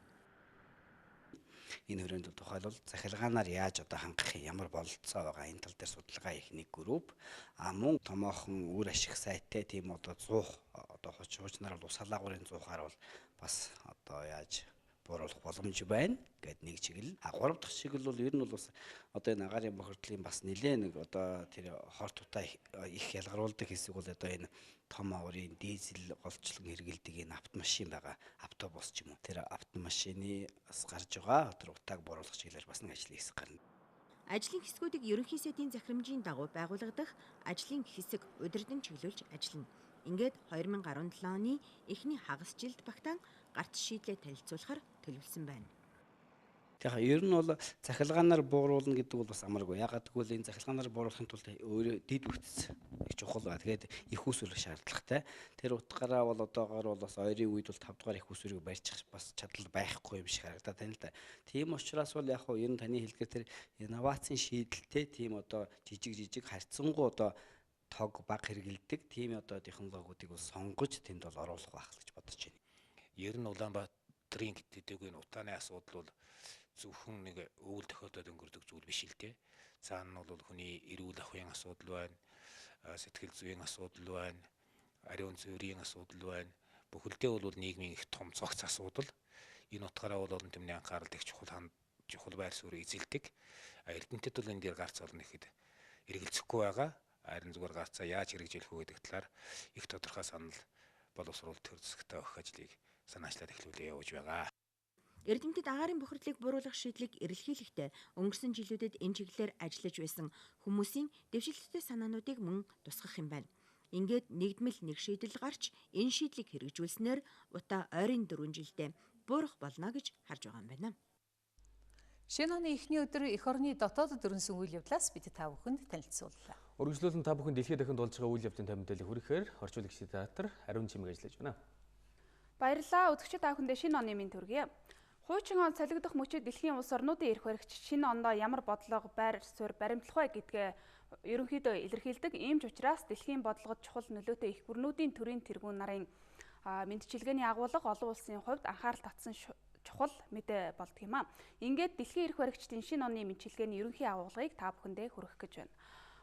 Энэ хүрээнд тухайлбал захилгаанаар яаж одоо хангах ямар бололцоо байгаа энэ тал дээр судалгаа хийх нэг групп мөн томоохон үр ашиг сайтай тийм одоо 100 одоо хуучнаар бол ус халаагуурын 100-аар бол бас одоо яаж бууруулах боломж байна гэд нэг чиглэл. 3 дахь чиглэл бол ер нь бол бас одоо энэ агаарын бохирдлын бас нэлээ нэг одоо тэр хорт утаа их ялгаруулдаг хэсэг бол одоо энэ том аварын дизель голчлон хэрэгэлдэг энэ автомашин байгаа. Автобус ч юм уу. Тэр автомашины бас гарч байгаа. Тэр утааг бууруулах чиглэлээр бас нэг ажлын хэсэг гарна. Ажлын хэсгүүдийг ерөнхий сайдын захирамжийн дагуу байгуулагдах ажлын хэсэг удирдан чиглүүлж ажиллана. Ингээд 2017 оны эхний хагас жилд багтаан гарц шийдлээ танилцуулахар төлөвлөсөн байна. Тэгэхээр ер нь бол захилгаанаар бууруулна гэдэг бол бас амаргүй. Ягаад гэвэл энэ захилгаанаар бууруулахын тулд өөрөө дид бүтц их чухал ба. Тэгээд их усүрэх шаардлагатай. Тэр утгаараа бол одоогоор бол бас ойрын үед бол 5 дугаар их усүрийг барьчих бас чадвар байхгүй юм шиг харагдаад байна л да. Тийм учраас бол яг хөө ер нь таны хэлдгээр тэр инновацийн шийдэлтэй тийм одоо жижиг харьцангуй одоо тог баг хэрэгэлдэг тийм одоо технологиудыг бол сонгож тэнд бол оруулах байх гэж бодож байна. Ер нь Улаанбаатарын гэдэг энэ утааны асуудал бол зөвхөн нэг өвөл тохиолдоод өнгөрдөг зүйл биш л дээ. Цаана нь бол хүний эрүүл ахуйн асуудал байна, сэтгэл зүйн асуудал байна, ариун цэврийн асуудал байна. Бүхэлдээ бол нийгмийн их том цогц асуудал. Энэ утгаараа бол олон түмний анхаарал их чухал байр суурийг эзэлдэг. Эрдэмтэд бол энэ дээр гарц олно гэхэд эргэлзэхгүй байгаа. Харин зүгээр гарцаа яаж хэрэгжүүлэх вэ гэдэг талаар их тодорхой санал боловсруулалт төр зэсгтэй өгөх ажлыг санаачлаад эхлүүлээ явуулж байгаа. Эрдэмтэд агаарын бохирдлыг бууруулах шийдлийг эрэлхийлэхдээ өнгөрсөн жилүүдэд энэ чиглэлээр ажиллаж байсан хүмүүсийн дэвшилттэй санаануудыг мөн тусгах юм байна. Ингээд нэгдмэл нэг шийдэл гарч энэ шийдлийг хэрэгжүүлснээр утаа ойрын 4 жилдээ буурах болно гэж харж байгаа юм байна. Шинэ оны эхний өдөр эх орны дотоод дөрөнсөн үйл явдлаас бид та бүхэнд танилцууллаа. Үргэлжлүүлэн та бүхэн дэлхийд дахин болж байгаа үйл явдлын мэдээлэл хүрэхээр орчуулагчид театр Ариун чимэг ажиллаж байна. Баярлалаа. Үзэгчид та бүхэндээ шинэ оны мэнд хүргэе. Хуучин он солигдох мөчид дэлхийн улс орнуудын эрх баригч шинэ ондоо ямар бодлого, байр суурь баримтлах вэ гэдгээ ерөнхийдөө илэрхийлдэг. Ийм ч учраас дэлхийн бодлогод чухал нөлөөтэй их бүрнүүдийн төрийн тэргүүн нарын мэдчилгээний агуулга олон улсын хувьд анхаарал татсан чухал мэдээ болдго юм а. Ингээд дэлхийн эрх баригчдын шинэ оны мэдчилгээний ерөнхий агуулгыг та бүхэндээ хүргэх гэж байна.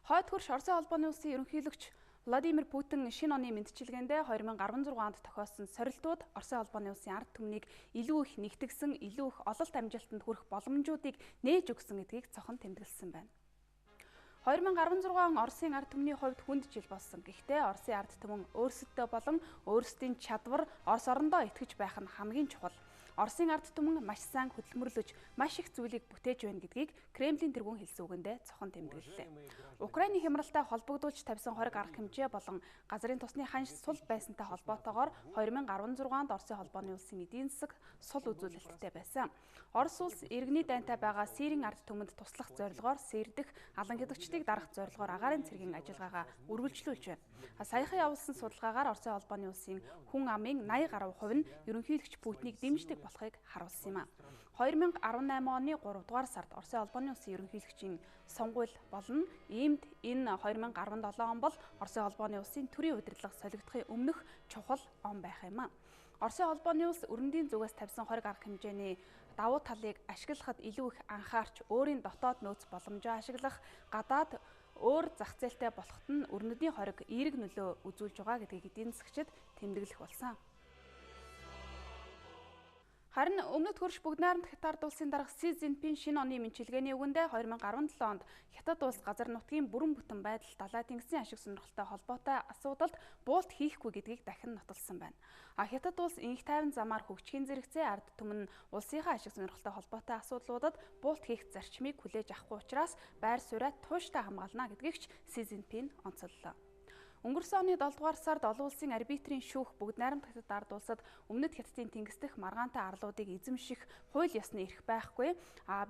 Хойд хөрш Оросын холбооны улсын ерөнхийлөгч Владимир Путин шинэ оны мэдчилгээндээ 2016 онд тохиосон сорилтууд Оросын холбооны улсын ард түмнийг илүү их нэгтгсэн, илүү их ололт амжилтанд хүрэх боломжуудыг нээж өгсөн гэдгийг цохон тэмдэглэсэн байна. 2016 он Оросын ард түмний хувьд хүнд жил болсон. Гэхдээ Оросын ард түмэн өөрсөдөө болон өөрсдийн чадвар Орос орондоо итгэж байх нь хамгийн чухал. Оросын ард түмэн маш сайн хөдөлмөрлөж, маш их зүйлийг бүтээж байна гэдгийг Кремлийн тэргүүн хэлсэн үгэндээ цохон тэмдэглэлээ. Украиний хямралтай холбогдуулж тавьсан хориг арга хэмжээ болон газрын тосны ханш сул байсантай холбоотойгоор 2016 онд Оросын холбооны улсын эдийн засаг сул үзүүлэлттэй байсан. Орос улс иргэний дайнтай байгаа Сирийн ард түмэнд туслах зорилгоор сэрдэх, алан хэдэгчдийг дарах зорилгоор агаарын цэргийн ажиллагаагаа үргэлжлүүлж байна. Саяхан явуулсан судалгаагаар Оросын холбооны улсын хүн амын 80 гаруй хувь нь ерөнхийлөгч Путиныг дэмждэг болохыг харуулсан юм а. 2018 оны 3 дугаар сард Оросын холбооны улсын ерөнхийлөгчийн сонгуул болно. Иймд энэ 2017 он бол Оросын холбооны улсын төрийн удирдлага солигдохын өмнөх чухал он байх юм а. Оросын холбооны улс өрөндийн зүгээс тавьсан хориг арга хэмжээний давуу талыг ашиглахад илүү их анхаарч өөрийн дотоод нөөц боломжоо ашиглах, гадаад өөр зах зээлтэй болоход нь өрнөдийн хориг эерэг нөлөө үзүүлж байгаа гэдгийг эдийн засагчид тэмдэглэх болсон. Харин өмнөд хөрш бүгд найрамд Хятад улсын дарга Си Цзиньпин шинэ оны мэдчилгээний үгэндээ 2017 онд Хятад улс газар нутгийн бүрэн бүтэн байдал далай тэнгисийн ашиг сонирхолтой холбоотой асуудалд буулт хийхгүй гэдгийг дахин нотолсон байна. Хятад улс инх тайван замаар хөгжихийн зэрэгцээ ард түмэн улсынхаа ашиг сонирхолтой холбоотой асуудлуудад буулт хийх зарчмыг хүлээж авахгүй учраас байр сууриа тууштай хамгаална гэдгийгч Си Цзиньпин онцоллоо. Өнгөрсөн оны 7 дугаар сард олон улсын арбитрийн шүүх бүгд найрамд Хятад ард улсад өмнөд Хятадын тэнгис дэх маргаантай арлуудыг эзэмших хууль ёсны эрх байхгүй.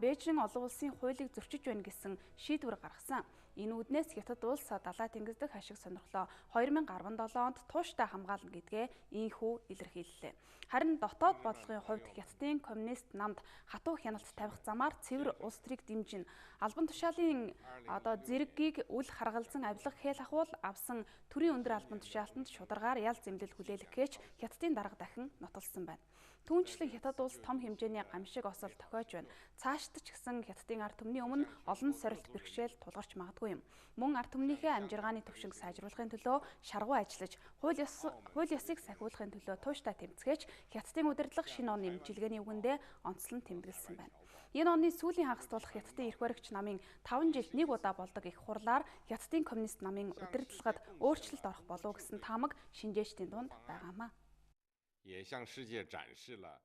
Бээжин олон улсын хуулийг зөрчиж байна гэсэн шийдвэр гаргасан. Энэ үднээс Хятад улс далай тэнгис дэх ашиг сонирхлоо 2017 онд тууштай хамгаална гэдгээ ийхүү илэрхийллээ. Харин дотоод бодлогын хувьд Хятадын коммунист намд хатуу хяналт тавих замаар цэвэр улс төрийг дэмжин албан тушаалын зэрэгийг үл харгалзан авилга хэл ахуул авсан төрийн өндөр албан тушаалтанд шударгаар ял зэмлэл хүлээлгэх гэж Хятадын дарга дахин нотолсон байна. Түүнчлэн Хятад улс том хэмжээний гамшиг осол тохиож байна. Цаашд ч гэсэн Хятадын ард түмний өмнө олон сорилт бэрхшээл тулгарч магадгүй юм. Мөн ард түмнийхээ амжиргааны төвшинг сайжруулахын төлөө шаргуу ажиллаж, хууль ёсыг сахиулахын төлөө тууштай тэмцгээж Хятадын удирдлага шинэ оны мэдчилгээний үгэндээ онцлон тэмдэглэсэн байна. Энэ оны сүүлийн хагас болох Хятадын эрх баригч намын 5 жилд нэг удаа болдог их хурлаар Хятадын коммунист намын удирдлагад өөрчлөлт орох болов гэсэн таамаг шинжээчдийн дунд байгаамаа. 也向世界展示了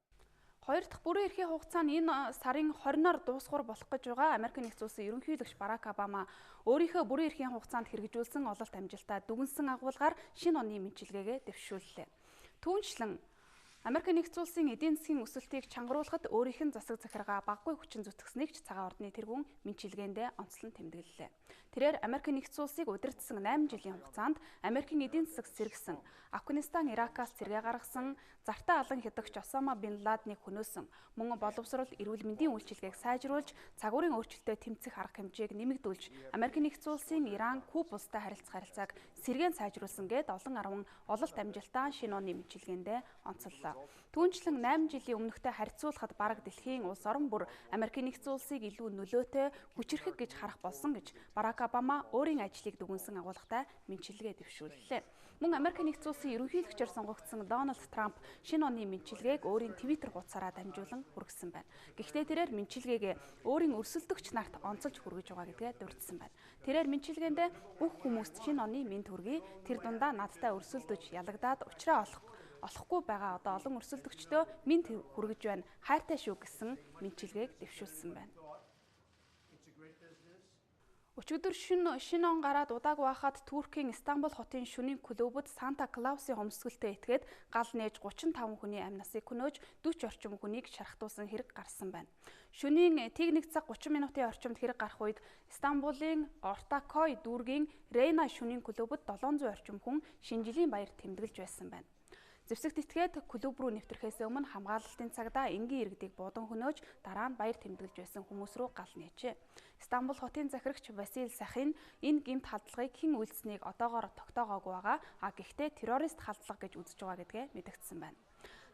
Хоёр дахь бүрэн эрхийн хугацаа нь энэ сарын 20-оор дуусгуур болох гэж байгаа. Америк нэгдсэн улсын ерөнхийлөгч Барак Обама өөрийнхөө бүрэн эрхийн хугацаанд хэрэгжүүлсэн ололт амжилтаа дүгнсэн агуулгаар шинэ оны мэдчилгээгээ дэвшүүллээ. Түүнчлэн Америк нэгдсэн улсын эдийн засгийн өсөлтийг чангаруулахад өөрийнх нь засаг захиргаа баггүй хүчин зүтгэснийг ч цагаан ордны тэргүүн мэдчилгээндээ онцлон тэмдэглэлээ. Тэрээр Америк нэгдсэн улсыг удирдсан 8 жилийн хугацаанд Америкийн эдийн засаг сэргсэн, Афганистан, Иракаас цэргээ гаргасан, зартаа алан хядагч Осама бин Ладныг хөнөөсөн, мөн боловсрол, эрүүл мэндийн үйлчилгээг сайжруулж, цагуурын өөрчлөлтөд тэмцэх арга хэмжээг нэмэгдүүлж, Америк нэгдсэн улсын Иран, Куб улстай харилцааг сэргээн сайжруулсан гээд олон арван ололт амжилтаа шинэ оны мэдчилгээндээ онцоллоо. Түүнчлэн 8 жилийн өмнөхтэй харьцуулахад бараг дэлхийн улс орон бүр Америк нэгдсэн улсыг илүү нөлөөтэй, хүчирхэг гэж харах болсон гэж Барак Обама өөрийн ажлыг дүгнсэн агуулгатай мэдчилгээ дэвшүүллээ. Мөн Америк нэгдсэн улсын ерөнхийлөгчөөр сонгогдсон Дональд Трамп шинэ оны мэдчилгээг өөрийн Твиттер хуудасаараа дамжуулан хүргэсэн байна. Гэхдээ тэрээр мэдчилгээгээ өөрийн өрсөлдөгч нарт онцолж хүргэж байгаа гэдгээ дурдсан байна. Тэрээр мэдчилгээндээ бүх хүмүүст шинэ оны мэнд хүргэе. Тэр дундаа надтай өрсөлдөж ялагдаад учраа олохгүй байгаа одоо олон өрсөлдөгчдөө мэнд хүргэж байна. Хайртай шүү гэсэн мэдчилгээг дэвшүүлсэн байна. Өчигдөр шинэ он гараад удааг байхад Туркийн Стамбул хотын шөнийн клубуд Санта Клаусын хөмсгөлтэй этгээд гал нээж 35 хүний амь насыг хөнөөж 40 орчим хүнийг шархтуулсан хэрэг гарсан байна. Шөнийн тэг 1 цаг 30 минутын орчимд хэрэг гарах үед Стамбулын Ортакой дүүргийн Рейна шөнийн клубуд 700 орчим хүн шинэ жилийн баяр тэмдэглэж байсан байна. Зэвсэгт итгээд клуб руу нэвтрэхээс өмнө хамгаалалтын цагдаа энгийн иргэдийг буудан хөнөөж дараа нь баяр тэмдэглэж байсан хүмүүс рүү гал нээжээ. Стамбул хотын захирагч Васил Сахин энэ гэмт халдлагыг хэн үйлдсэнийг одоогоор тогтоогоогүй байгаа. Гэхдээ террорист халдлага гэж үзэж байгаа гэдгээ мэдэгдсэн байна.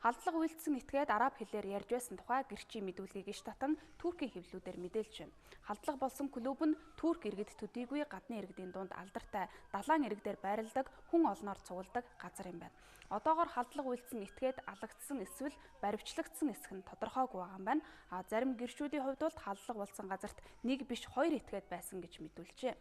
Халдлага үйлдсэн этгээд араб хэлээр ярьж байсан тухай гэрчийн мэдүүлгийг иш татан Туркийн хэвлэлүүдээр мэдээлж байна. Халдлага болсон клуб нь турк иргэд төдийгүй гадны иргэдийн дунд алдартай далайн иргэдээр байрладаг хүн олноор цугладаг газар юм байна. Одоогоор халдлага үйлдсэн этгээд алагдсан эсвэл баривчлагдсан эсэх нь тодорхойгүй байгаа юм байна. Зарим гэрчүүдийн хувьд бол халдлага болсон газарт 1 биш 2 этгээд байсан гэж мэдүүлжээ.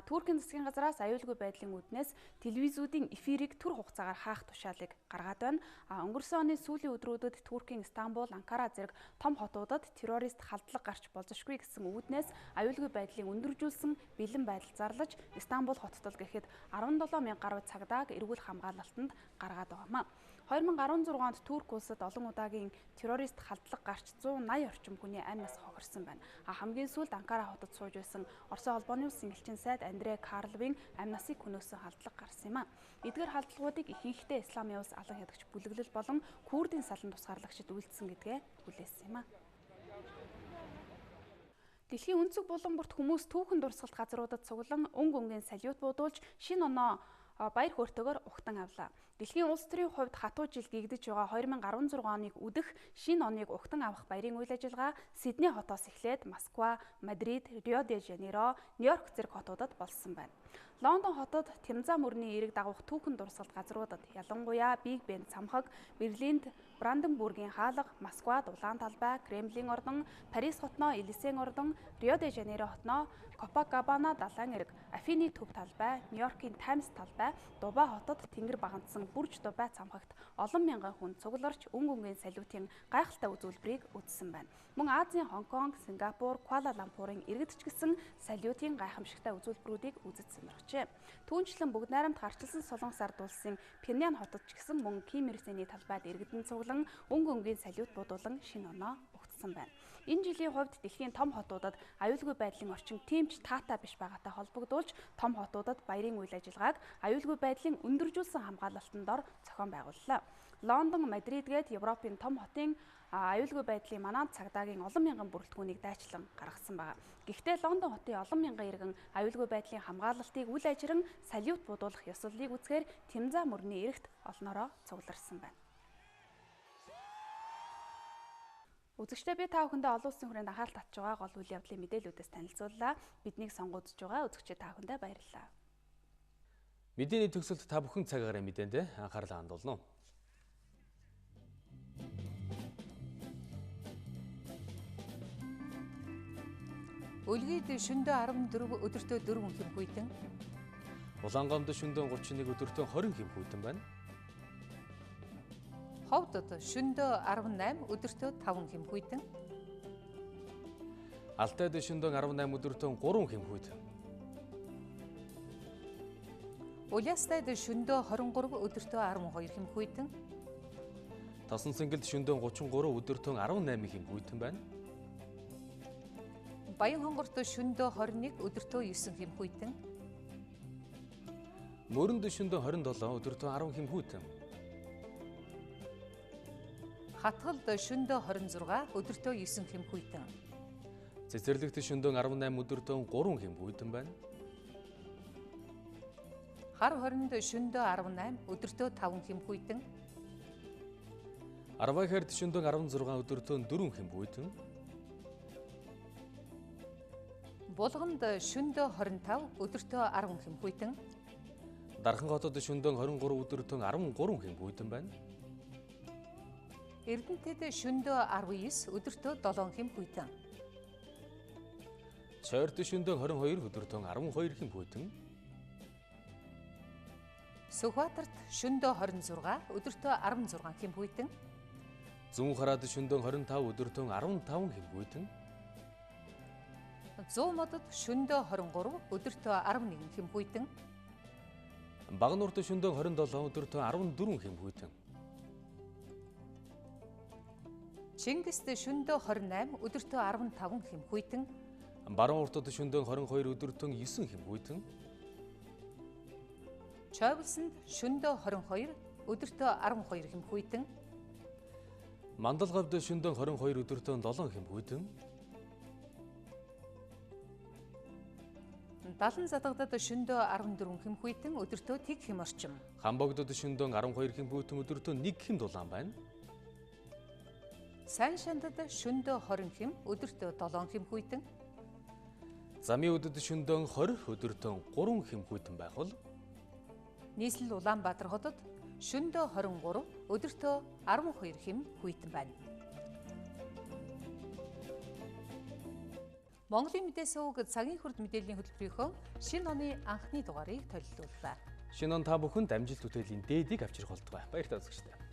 Туркийн засгийн газраас аюулгүй байдлын үүднээс телевизүүдийн эфирийг түр хугацаагаар хаах тушаалыг гаргаад байна. Өнгөрсөн оны сүүлийн өдрүүдэд Туркийн Стамбул, Анкара зэрэг том хотуудад террорист халдлага гарч болзошгүй гэсэн үүднээс аюулгүй байдлыг өндөржүүлсэн бэлэн байдал зарлаж Стамбул хотод гэхэд 17,000 гаруй цагдааг эрүүл хамгаалалтанд гаргаад байгаамаа. 2016 онд Турк улсад олон удаагийн террорист халдлага гарч 180 орчим хүний амь нас хохирсон байна. Хамгийн сүүлд Анкара хотод сууж байсан Оросын холбооны улсын элчин сайд Андрей Карловын амь насыг хөнөөсөн халдлага гарсан юм а. Эдгээр халдлагуудыг ихэнхдээ Исламын улс алан ядагч бүлэглэл болон Курдийн салан тусгаарлагчид үйлдсэн гэдгээ хүлээсэн юм а. Дэлхийн өнцөг булан бүрт хүмүүс түүхэн дурсгалт газруудад цуглан өнгийн салют буудуулж шинэ оноо баяр хөөртэйгээр ухтан авлаа. Дэлхийн улс төрийн хувьд хатуу жил гэгдэж байгаа 2016 оныг үдэх шинэ оныг ухтан авах баярын үйл ажиллагаа Сидней хотоос эхлээд Москва, Мадрид, Рио де Жанейро, Нью-Йорк зэрэг хотуудад болсон байна. Лондон хотод Темза мөрний эерэг дагуух түүхэн дурсгалт газруудад ялангуяа Биг Бен цамхаг, Берлинд Бранденбургийн хаалга, Москвад Улаан талбай, Кремлийн ордон, Парис хотноо Элисейн ордон, Рио де Жанейро хотноо Копакабана далайн эрэг, Афины төв талбай, Нью-Йоркийн Таймс талбай, Дубай хотод тэнгэр багандсан Бүрж Дубай цамхагт олон мянган хүн цугларч өнгийн салютын гайхалтай үзүүлбэрийг үзсэн байна. Мөн Азийн Хонконг, Сингапур, Куала Лампурын иргэдч гисэн салютын гайхамшигтай үзүүлбэрүүдийг үзэж сонирхжээ. Түүнчлэн бүгд найрамд гарчилсан Солонгос ард улсын Пхеньян хотод ч гэсэн мөн Ким Ир Сений талбайд иргэдэн цуглан өнгийн салют будуулан шинэ оноо ухтсан байна. Энэ жилийн хувьд дэлхийн том хотуудад аюулгүй байдлын орчин тэмч таатай биш байгаатай холбогдуулж том хотуудад баярын үйл ажиллагааг аюулгүй байдлын өндөржүүлсэн хамгаалалтын дор зохион байгууллаа. Лондон, Мадрид гээд Европын том хотын аюулгүй байдлын манаа цагдаагийн олон мянган бүрэлдэхүүнийг дайчлан гаргасан байна. Гэхдээ Лондон хотын олон мянган иргэн аюулгүй байдлын хамгаалалтыг үл ажиран салют будуулах ёслолыг үзэхээр Темза мөрний эрэгт олноороо цугларсан байна. Үзэгчдээ би та бүхэндээ олон улсын хүрээнд анхаарал татж байгаа гол үйл явдлын мэдээллүүдээс танилцууллаа. Биднийг сонгоодж байгаа үзэгчдээ та бүхэндээ баярлалаа. Мэдээний төгсөлд та бүхэн цаг агаар мэдээндээ анхаарлаа хандуулна. Өлгийд шөндөө 14 өдөртөө 4 хэм хүйтэн. Улаангомд шөндөө 31 өдөртөө 20 хэм хүйтэн байна. Ховдод шөндөө 18 өдөртөө 5 хэм хүйтэн. Алтайд шөндөө 18 өдөртөө 3 хэм хүйтэн. Улястайд шөндөө 23 өдөртөө 12 хэм хүйтэн. Тосон цэнгэлд шөндөө 33 өдөртөө 18 хэм хүйтэн байна. Баян хонгорт шөндөө 21 өдөртөө 9 хэм хүйтэн. Мөрөнд шөндөө 27 өдөртөө 10 хэм хүйтэн. Хатгалд шөндөө 26 өдөртөө 9 хэм хүйтэн. Цэцэрлэгт шөндөө 18 өдөртөө 3 хэм хүйтэн байна. Хар хоринд шөндөө 18 өдөртөө 5 хэм хүйтэн. Арвайхард шөндөө 16 өдөртөө 4 хэм хүйтэн. Булганд шөндөө 25 өдөртөө 10 хэм хүйтэн. Дархан хотод шөндөө 23 өдөртөө 13 хэм хүйтэн байна. Эрдэнэтэд шөндөө 19 өдөртөө 7 хэм хүйтэн. Чойрт шөндөө 22 өдөртөө 12 хэм хүйтэн. Сүхбаатарт шөндөө 26 өдөртөө 16 хэм хүйтэн. Зүүн хараад шөндөө 25 өдөртөө 15 хэм хүйтэн. 100 модод шөнөдөө 23, өдөртөө 11 хэмхүйтэн. Багнуурт шөнөдөө 27, өдөртөө 14 хэмхүйтэн. Чингист шөнөдөө 28, өдөртөө 15 хэмхүйтэн. Баруун уртад шөнөдөө 22, өдөртөө 9 хэмхүйтэн. Чойволсонд шөнөдөө 22, өдөртөө 12 хэмхүйтэн. Мандалгавд шөнөдөө 22, өдөртөө 7 хэмхүйтэн. Далан задагдад шөнөдөө 14 хэмхүйтэн, өдөртөө тэг хэм орчим. Хамбогдод шөнөдөө 12 хэмхүйтэн, өдөртөө 1 хэм дулаан байна. Сайн шандад шөнөдөө 20 хэм, өдөртөө 7 хэмхүйтэн. Замын өдөд шөнөдөө 20, өдөртөө 3 хэмхүйтэн байх бол нийслэл Улаанбаатар хотод шөнөдөө 23, өдөртөө 12 хэм хүйтэн байна. Монголын мэдээ суваг цагийн хүрд мэдээллийн хөтөлбөрийнхөө шинэ оны анхны дугаарыг төлөвлөлөө. Шинэ он та бүхэнд амжилт бүтээлийн дээдийг авчрах болтугай. Баяр таа үзэгчдээ.